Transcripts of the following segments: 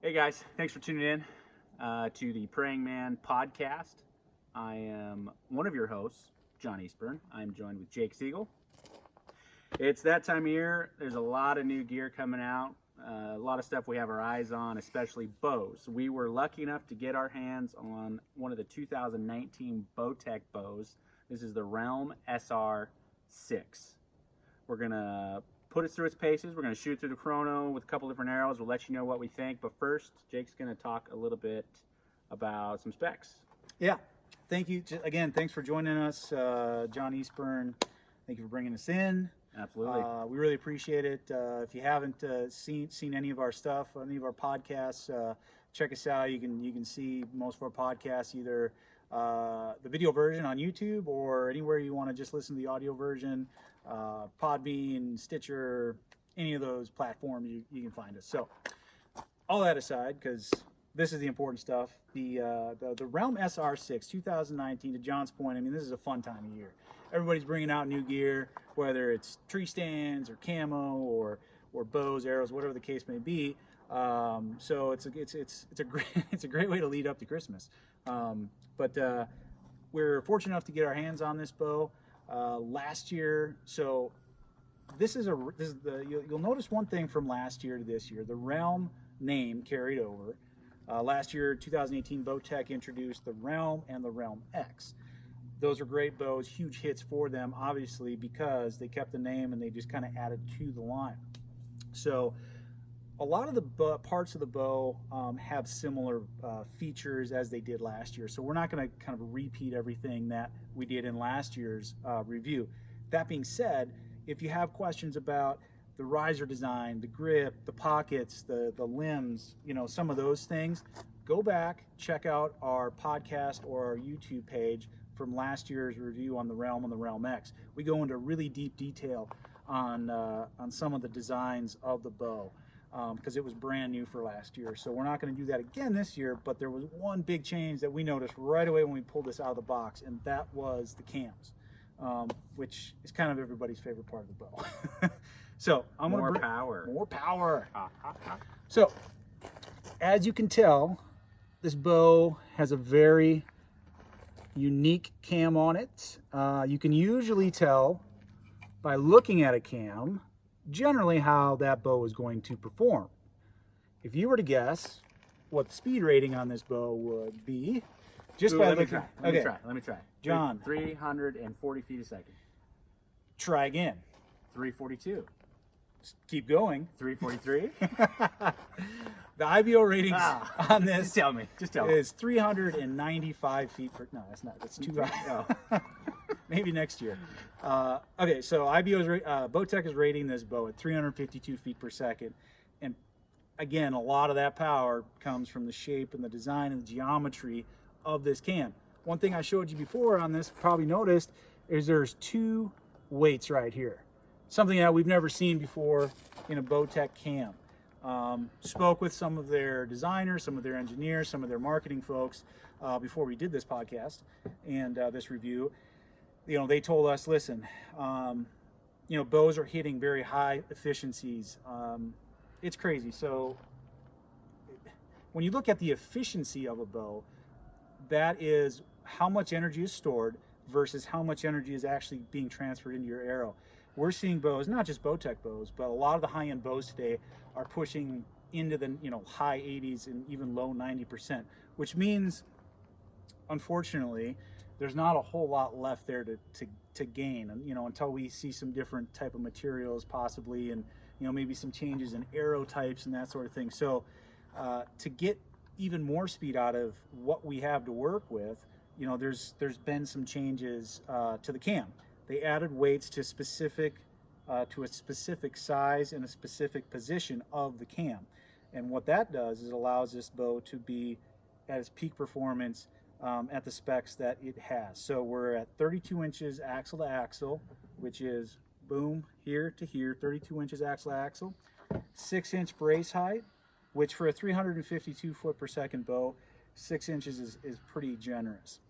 Hey guys, thanks for tuning in to the Praying Man podcast. I am one of your hosts, John Eastburn. I'm joined with Jake Siegel. It's that time of year. There's a lot of new gear coming out, a lot of stuff we have our eyes on, especially bows. We were lucky enough to get our hands on one of the 2019 Bowtech bows. This is the REALM SR6. We're going to put it through its paces. We're going to shoot through the chrono with a couple different arrows. We'll let you know what we think. But first, Jake's going to talk a little bit about some specs. Yeah. Thank you. Again, thanks for joining us, John Eastburn. Thank you for bringing us in. Absolutely. We really appreciate it. If you haven't seen any of our stuff, any of our podcasts, check us out. You can see most of our podcasts either the video version on YouTube or anywhere you want to just listen to the audio version. Podbean, Stitcher, any of those platforms you can find us. So all that aside, because this is the important stuff, the REALM SR6 2019, to John's point, I mean, this is a fun time of year. Everybody's bringing out new gear, whether it's tree stands or camo or bows, arrows, whatever the case may be. So it's a great way to lead up to Christmas. But we're fortunate enough to get our hands on this bow last year. So you'll notice one thing from last year to this year. The REALM name carried over. Last year, 2018, Bowtech introduced the REALM and the REALM X. Those are great bows, huge hits for them, obviously, because they kept the name and they just kind of added to the line. So a lot of the parts of the bow have similar features as they did last year. So we're not going to kind of repeat everything that we did in last year's review. That being said, if you have questions about the riser design, the grip, the pockets, the limbs, some of those things, go back, check out our podcast or our YouTube page from last year's review on the REALM and the REALM X. We go into really deep detail on some of the designs of the bow because it was brand new for last year. So we're not going to do that again this year, but there was one big change that we noticed right away when we pulled this out of the box, and that was the cams, which is kind of everybody's favorite part of the bow. So I'm going to More power. More power. So as you can tell, this bow has a very unique cam on it. You can usually tell by looking at a cam generally how that bow is going to perform. If you were to guess what the speed rating on this bow would be, just by looking. Let me try. John. 340 feet a second. Try again. 342. Keep going. 343. The IBO ratings on this Just tell me. is 395 feet per. No, that's not. That's too high. Oh. Maybe next year. Okay, so Bowtech is rating this bow at 352 feet per second, and again, a lot of that power comes from the shape and the design and the geometry of this cam. One thing I showed you before on this, probably noticed, is there's two weights right here. Something that we've never seen before in a Bowtech cam. Spoke with some of their designers, some of their engineers, some of their marketing folks before we did this podcast and this review. They told us, listen, bows are hitting very high efficiencies. It's crazy. So when you look at the efficiency of a bow, that is how much energy is stored versus how much energy is actually being transferred into your arrow. We're seeing bows, not just Bowtech bows, but a lot of the high-end bows today are pushing into the high 80s and even low 90%, which means, unfortunately, there's not a whole lot left there to gain, and until we see some different type of materials possibly, and maybe some changes in arrow types and that sort of thing. So to get even more speed out of what we have to work with, there's been some changes to the cam. They added weights to a specific size and a specific position of the cam, and what that does is it allows this bow to be at its peak performance at the specs that it has. So we're at 32 inches axle to axle, which is boom, here to here, 32 inches axle to axle, 6-inch brace height, which for a 352 foot per second bow, 6 inches is pretty generous.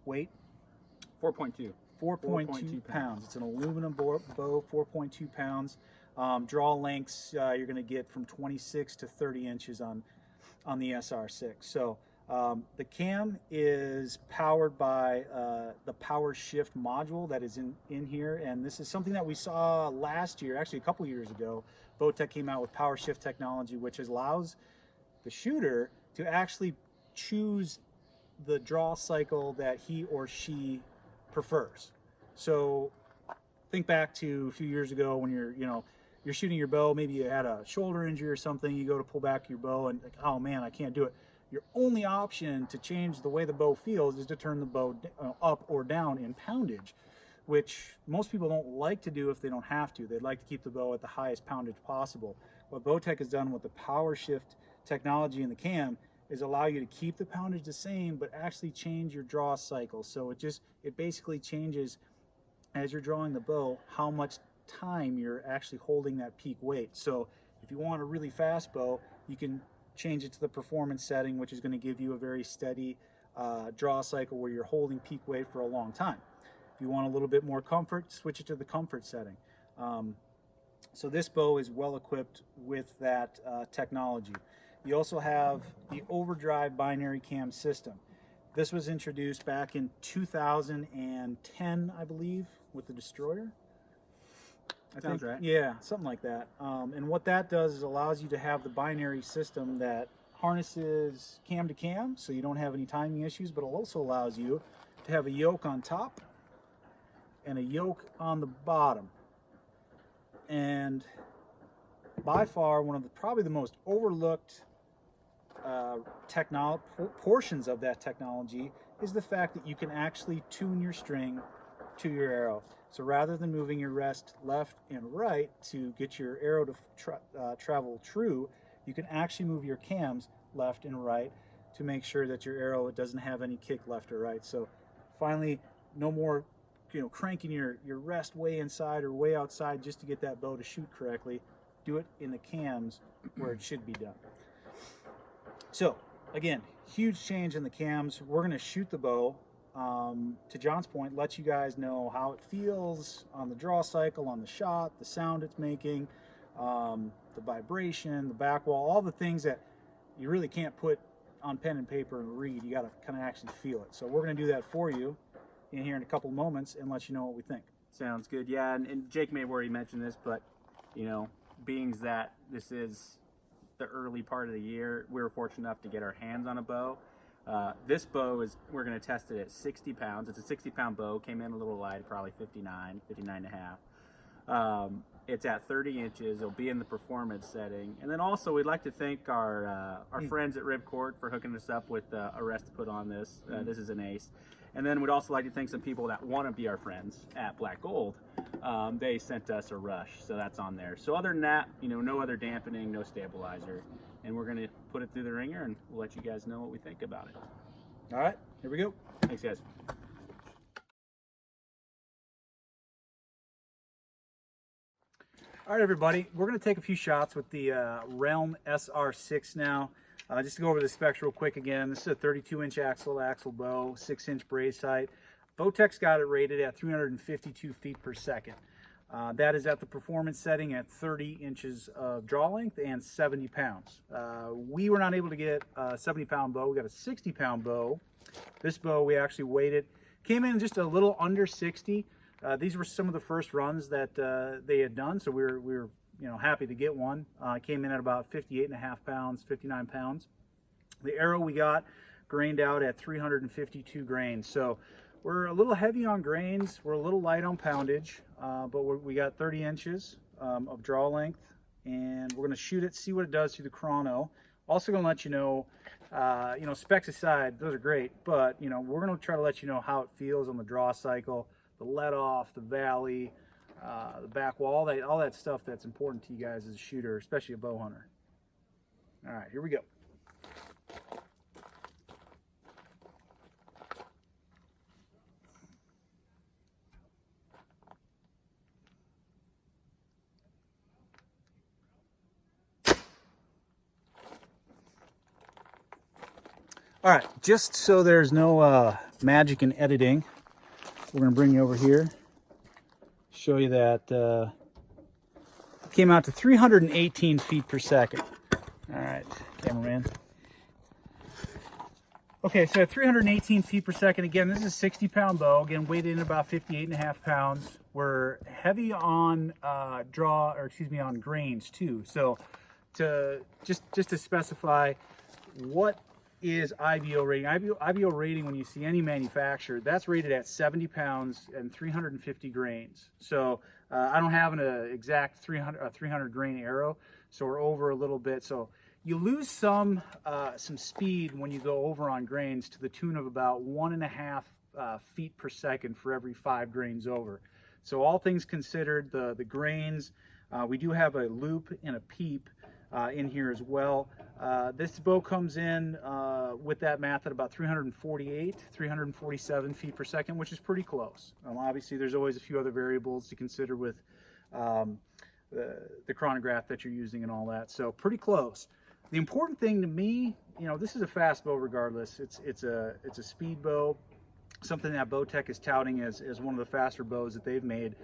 Weight? 4.2. 4.2 pounds. It's an aluminum bow, 4.2 pounds. Draw lengths you're going to get from 26 to 30 inches on the SR6. So the cam is powered by the power shift module that is in here, and this is something that we saw last year, actually a couple years ago. Bowtech came out with power shift technology, which allows the shooter to actually choose the draw cycle that he or she prefers. So think back to a few years ago when you're shooting your bow, maybe you had a shoulder injury or something, you go to pull back your bow and like, oh man, I can't do it. Your only option to change the way the bow feels is to turn the bow up or down in poundage, which most people don't like to do if they don't have to. They'd like to keep the bow at the highest poundage possible. What Bowtech has done with the power shift technology in the cam is allow you to keep the poundage the same, but actually change your draw cycle. So it basically changes as you're drawing the bow how much time you're actually holding that peak weight. So if you want a really fast bow, you can change it to the performance setting, which is going to give you a very steady draw cycle where you're holding peak weight for a long time. If you want a little bit more comfort, switch it to the comfort setting. So this bow is well equipped with that technology. You also have the overdrive binary cam system. This was introduced back in 2010, I believe, with the Destroyer. Sounds right. Yeah, something like that. And what that does is allows you to have the binary system that harnesses cam to cam, so you don't have any timing issues, but it also allows you to have a yoke on top and a yoke on the bottom. And by far one of probably the most overlooked portions of that technology is the fact that you can actually tune your string to your arrow. So rather than moving your rest left and right to get your arrow to travel true, you can actually move your cams left and right to make sure that your arrow doesn't have any kick left or right. So finally, no more cranking your rest way inside or way outside just to get that bow to shoot correctly. Do it in the cams where it should be done. So again, huge change in the cams. We're going to shoot the bow. To John's point, let you guys know how it feels on the draw cycle, on the shot, the sound it's making, the vibration, the back wall, all the things that you really can't put on pen and paper and read. You got to kind of actually feel it. So we're going to do that for you in here in a couple moments and let you know what we think. Sounds good. Yeah, and Jake may have already mentioned this, but being that this is the early part of the year, we were fortunate enough to get our hands on a bow. This bow we're going to test it at 60 pounds. It's a 60-pound bow. Came in a little light, probably 59 and a half. It's at 30 inches. It'll be in the performance setting. And then also we'd like to thank our friends at Ripcord for hooking us up with a rest to put on this. This is an ace. And then we'd also like to thank some people that want to be our friends at Black Gold. They sent us a rush, so that's on there. So other than that, no other dampening, no stabilizer. And we're going to put it through the ringer, and we'll let you guys know what we think about it. All right, here we go. Thanks, guys. All right, everybody, we're going to take a few shots with the REALM SR6 now. Just to go over the specs real quick again, this is a 32-inch axle bow, 6-inch braze height. Bowtech's got it rated at 352 feet per second. That is at the performance setting at 30 inches of draw length and 70 pounds. We were not able to get a 70-pound bow. We got a 60-pound bow. This bow, we actually weighed came in just a little under 60. These were some of the first runs that they had done, so we were happy to get one. Came in at about 58.5 pounds, 59 pounds. The arrow we got grained out at 352 grains. So we're a little heavy on grains. We're a little light on poundage, but we got 30 inches of draw length, and we're going to shoot it, see what it does through the chrono. Also going to let you know, specs aside, those are great, but we're going to try to let you know how it feels on the draw cycle, the let off, the valley, the back wall, all that stuff that's important to you guys as a shooter, especially a bow hunter. All right, here we go. All right, just so there's no magic in editing, we're going to bring you over here, show you that came out to 318 feet per second. All right, cameraman. Okay, so at 318 feet per second, again, this is a 60-pound bow. Again, weighed in about 58.5 pounds. We're heavy on on grains too. So to just to specify, what is IBO rating? IBO rating, when you see any manufacturer, that's rated at 70 pounds and 350 grains. So I don't have an exact 300 grain arrow, so we're over a little bit. So you lose some speed when you go over on grains to the tune of about 1.5 feet per second for every 5 grains over. So all things considered, the grains, we do have a loop and a peep in here as well. This bow comes in with that math at about 347 feet per second, which is pretty close. Obviously, there's always a few other variables to consider with the chronograph that you're using and all that. So pretty close. The important thing to me, this is a fast bow regardless. It's a speed bow, something that Bowtech is touting as one of the faster bows that they've made,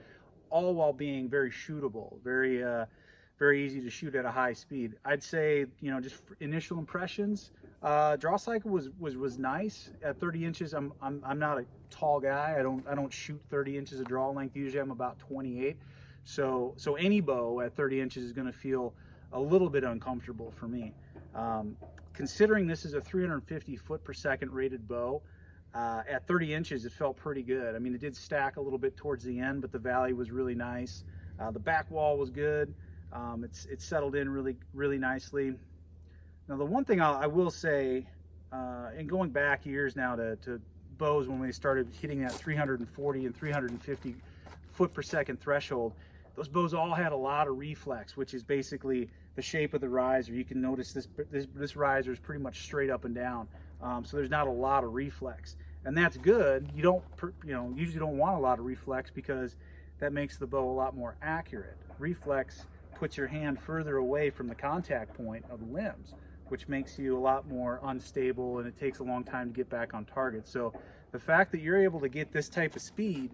all while being very shootable, very easy to shoot at a high speed. I'd say, just initial impressions, draw cycle was nice at 30 inches. I'm not a tall guy. I don't shoot 30 inches of draw length. Usually I'm about 28. So any bow at 30 inches is going to feel a little bit uncomfortable for me. Considering this is a 350 foot per second rated bow, at 30 inches, it felt pretty good. I mean, it did stack a little bit towards the end, but the valley was really nice. The back wall was good. It's settled in really nicely. Now, the one thing I will say, and going back years now to bows when we started hitting that 340 and 350 foot per second threshold, those bows all had a lot of reflex, which is basically the shape of the riser. You can notice this riser is pretty much straight up and down, so there's not a lot of reflex, and that's good. You usually don't want a lot of reflex because that makes the bow a lot more accurate. Reflex puts your hand further away from the contact point of the limbs, which makes you a lot more unstable, and it takes a long time to get back on target. So the fact that you're able to get this type of speed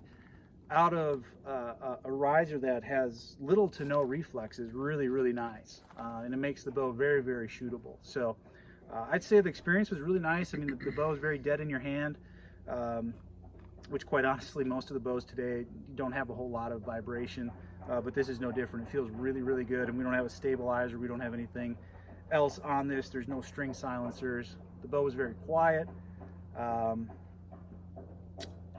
out of a riser that has little to no reflex is really nice, and it makes the bow very shootable. So I'd say the experience was really nice. I mean, the bow is very dead in your hand, which quite honestly most of the bows today don't have a whole lot of vibration, but this is no different. It feels really good, and we don't have a stabilizer. We don't have anything else on this. There's no string silencers. The bow is very quiet.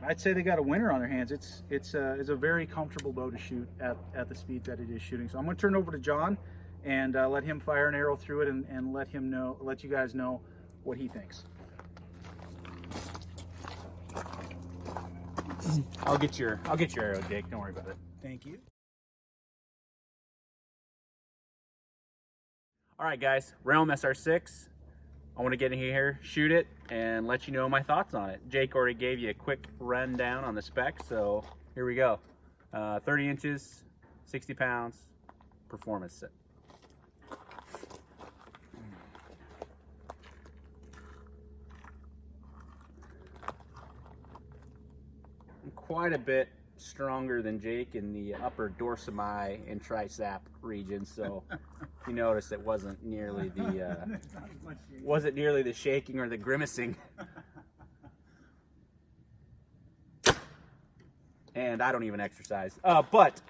I'd say they got a winner on their hands. It's a very comfortable bow to shoot at the speed that it is shooting. So I'm going to turn it over to John and let him fire an arrow through it and let you guys know what he thinks. I'll get your arrow, Jake. Don't worry about it. Thank you. All right, guys, REALM SR6. I want to get in here, shoot it, and let you know my thoughts on it. Jake already gave you a quick rundown on the specs, so here we go. 30 inches, 60 pounds, performance set. I'm quite a bit stronger than Jake in the upper dorsami and tricep region, so if you notice, it wasn't nearly the shaking or the grimacing. And I don't even exercise, but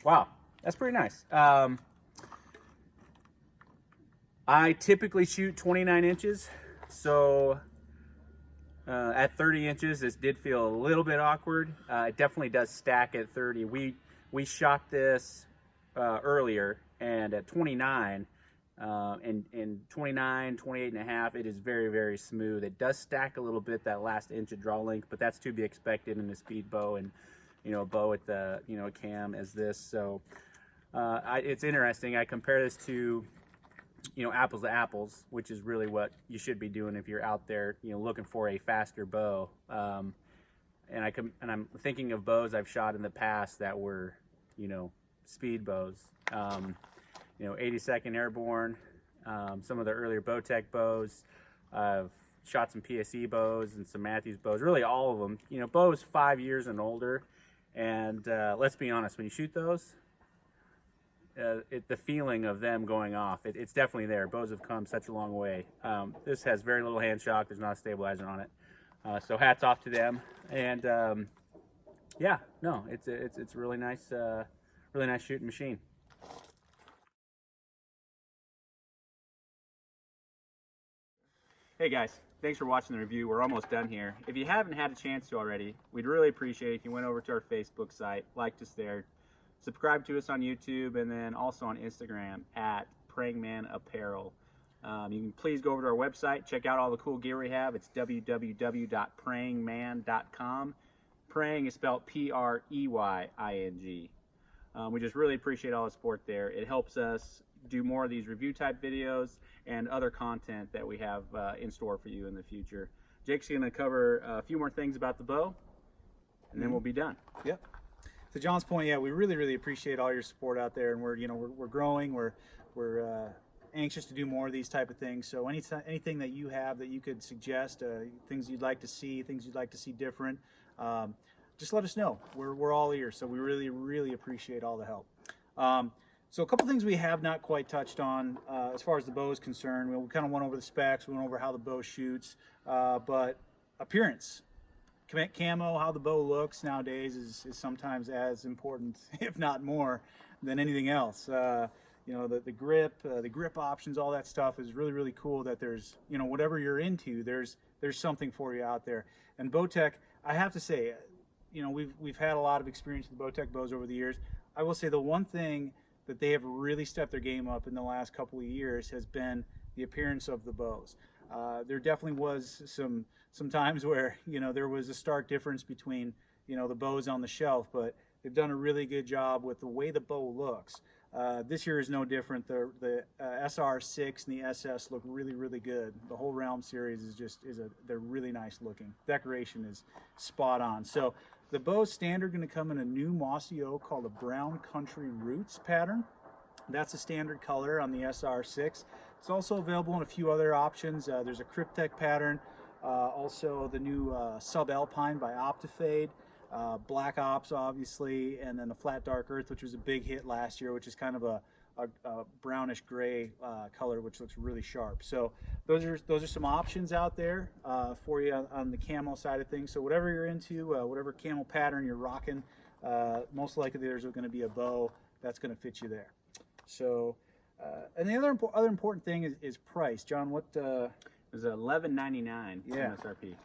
wow, that's pretty nice. I typically shoot 29 inches, so at 30 inches, this did feel a little bit awkward. It definitely does stack at 30. We shot this earlier, and at 29, and 29, 28 and a half, it is very smooth. It does stack a little bit, that last inch of draw length, but that's to be expected in a speed bow and a bow with the a cam as this. So it's interesting. I compare this to apples to apples, which is really what you should be doing if you're out there, looking for a faster bow. And I'm thinking of bows I've shot in the past that were, speed bows. 82nd Airborne, some of the earlier Bowtech bows. I've shot some PSE bows and some Matthews bows. Really, all of them. Bows 5 years and older. And let's be honest, when you shoot those, the feeling of them going off, it's definitely there. Bows have come such a long way. This has very little hand shock. There's not a stabilizer on it. So hats off to them. And yeah, no, it's a really nice shooting machine. Hey guys, thanks for watching the review. We're almost done here. If you haven't had a chance to already, we'd really appreciate it if you went over to our Facebook site, liked us there, subscribe to us on YouTube, and then also on Instagram at Praying Man Apparel. You can please go over to our website, check out all the cool gear we have. It's www.prayingman.com. Praying is spelled P-R-E-Y-I-N-G. We just really appreciate all the support there. It helps us do more of these review type videos and other content that we have in store for you in the future. Jake's going to cover a few more things about the bow, and then we'll be done. Yep. To John's point, yeah, we really appreciate all your support out there, and we're growing. We're anxious to do more of these type of things. So anything that you have that you could suggest, things you'd like to see, things you'd like to see different, just let us know. We're all ears. So we really appreciate all the help. So a couple things we have not quite touched on as far as the bow is concerned. We kind of went over the specs, we went over how the bow shoots, but appearance, camo, how the bow looks nowadays is sometimes as important, if not more, than anything else. The grip options, all that stuff is really cool. That there's whatever you're into, there's something for you out there. And Bowtech, I have to say, we've had a lot of experience with Bowtech bows over the years. I will say the one thing that they have really stepped their game up in the last couple of years has been the appearance of the bows. There definitely was some times where there was a stark difference between the bows on the shelf, but they've done a really good job with the way the bow looks. This year is no different. The SR6 and the SS look really good. The whole Realm series they're really nice looking. Decoration is spot on. So the bow's standard going to come in a new mossy oak called a Brown Country Roots pattern. That's a standard color on the SR6. It's also available in a few other options. There's a Cryptek pattern, also the new Subalpine by Optifade, Black Ops obviously, and then the Flat Dark Earth, which was a big hit last year, which is kind of a brownish gray color, which looks really sharp. So those are some options out there for you on the camo side of things. So whatever you're into, whatever camo pattern you're rocking, most likely there's going to be a bow that's going to fit you there. So and the other important thing is price. John, what is $11.99 MSRP?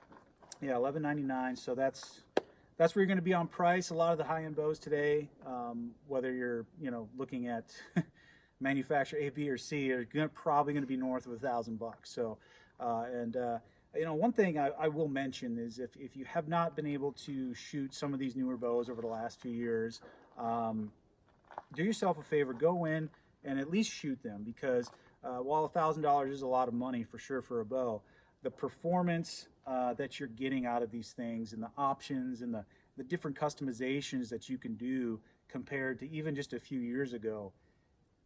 Yeah, $11.99. So that's where you're going to be on price. A lot of the high-end bows today, whether you're looking at manufacturer A, B, or C, are probably going to be north of $1,000 bucks. So, one thing I will mention is if you have not been able to shoot some of these newer bows over the last few years, do yourself a favor, go in and at least shoot them, because while $1,000 is a lot of money for sure for a bow, the performance that you're getting out of these things and the options and the different customizations that you can do compared to even just a few years ago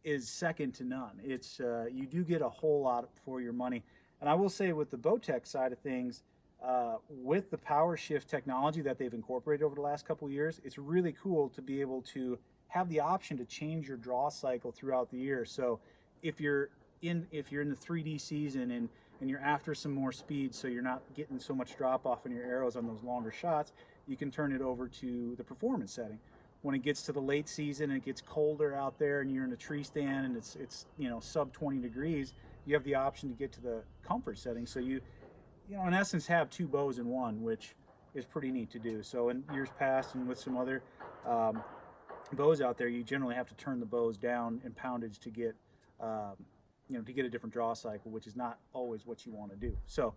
is second to none. It's you do get a whole lot for your money. And I will say, with the Bowtech side of things, with the power shift technology that they've incorporated over the last couple of years, it's really cool to be able to have the option to change your draw cycle throughout the year. So if you're in the 3D season and you're after some more speed, so you're not getting so much drop off in your arrows on those longer shots, you can turn it over to the performance setting. When it gets to the late season and it gets colder out there and you're in a tree stand and it's sub 20 degrees, you have the option to get to the comfort setting. So you in essence have two bows in one, which is pretty neat to do. So in years past and with some other bows out there, you generally have to turn the bows down in poundage to get to get a different draw cycle, which is not always what you want to do. So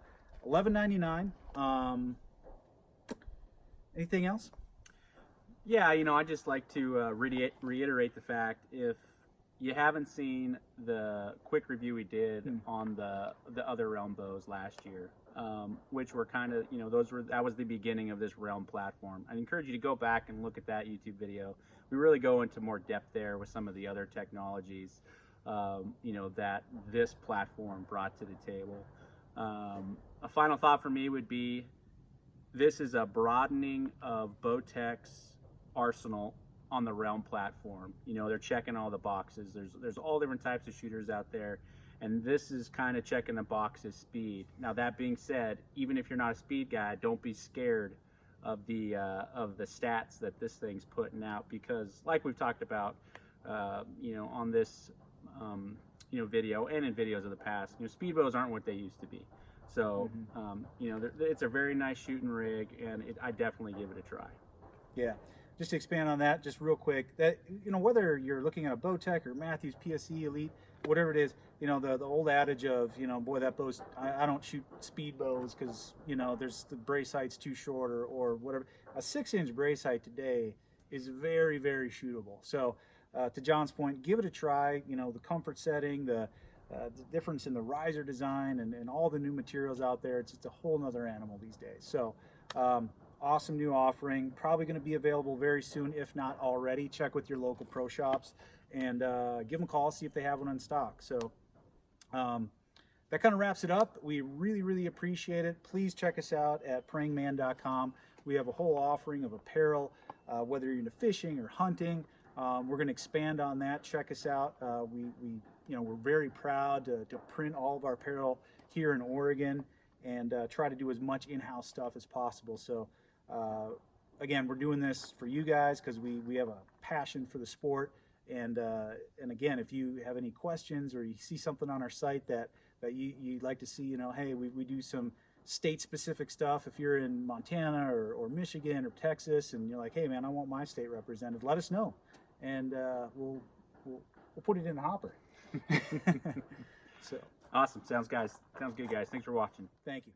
$11.99. Anything else? Yeah, I'd just like to reiterate the fact, if you haven't seen the quick review we did on the other Realm bows last year, which were kind of, that was the beginning of this Realm platform. I encourage you to go back and look at that YouTube video. We really go into more depth there with some of the other technologies, that this platform brought to the table. A final thought for me would be, this is a broadening of Bowtech's arsenal on the Realm platform. You know, they're checking all the boxes. There's all different types of shooters out there, and this is kind of checking the boxes speed. Now that being said, even if you're not a speed guy, don't be scared of the stats that this thing's putting out, because like we've talked about, you know, on this you know, video and in videos of the past, you know, speedbows aren't what they used to be. So you know, it's a very nice shooting rig, and I definitely give it a try. Yeah, just to expand on that, just real quick, that, you know, whether you're looking at a Bowtech or Matthews PSE Elite, whatever it is, you know, the old adage of, you know, boy, that bow's, I don't shoot speed bows because, you know, there's the brace height's too short or whatever. A 6-inch brace height today is very, very shootable. So to John's point, give it a try. You know, the comfort setting, the difference in the riser design, and all the new materials out there, it's a whole nother animal these days. So awesome new offering, probably going to be available very soon, if not already. Check with your local pro shops and give them a call, see if they have one in stock. So that kind of wraps it up. We really, really appreciate it. Please check us out at prayingman.com. We have a whole offering of apparel, whether you're into fishing or hunting. We're going to expand on that. Check us out. You know, we're very proud to print all of our apparel here in Oregon, and try to do as much in-house stuff as possible. So again, we're doing this for you guys because we have a passion for the sport. And again, if you have any questions or you see something on our site that you'd like to see, you know, hey, we do some state-specific stuff. If you're in Montana or Michigan or Texas, and you're like, hey man, I want my state represented, let us know, and we'll put it in the hopper. So Awesome. Sounds good, guys. Thanks for watching. thank you.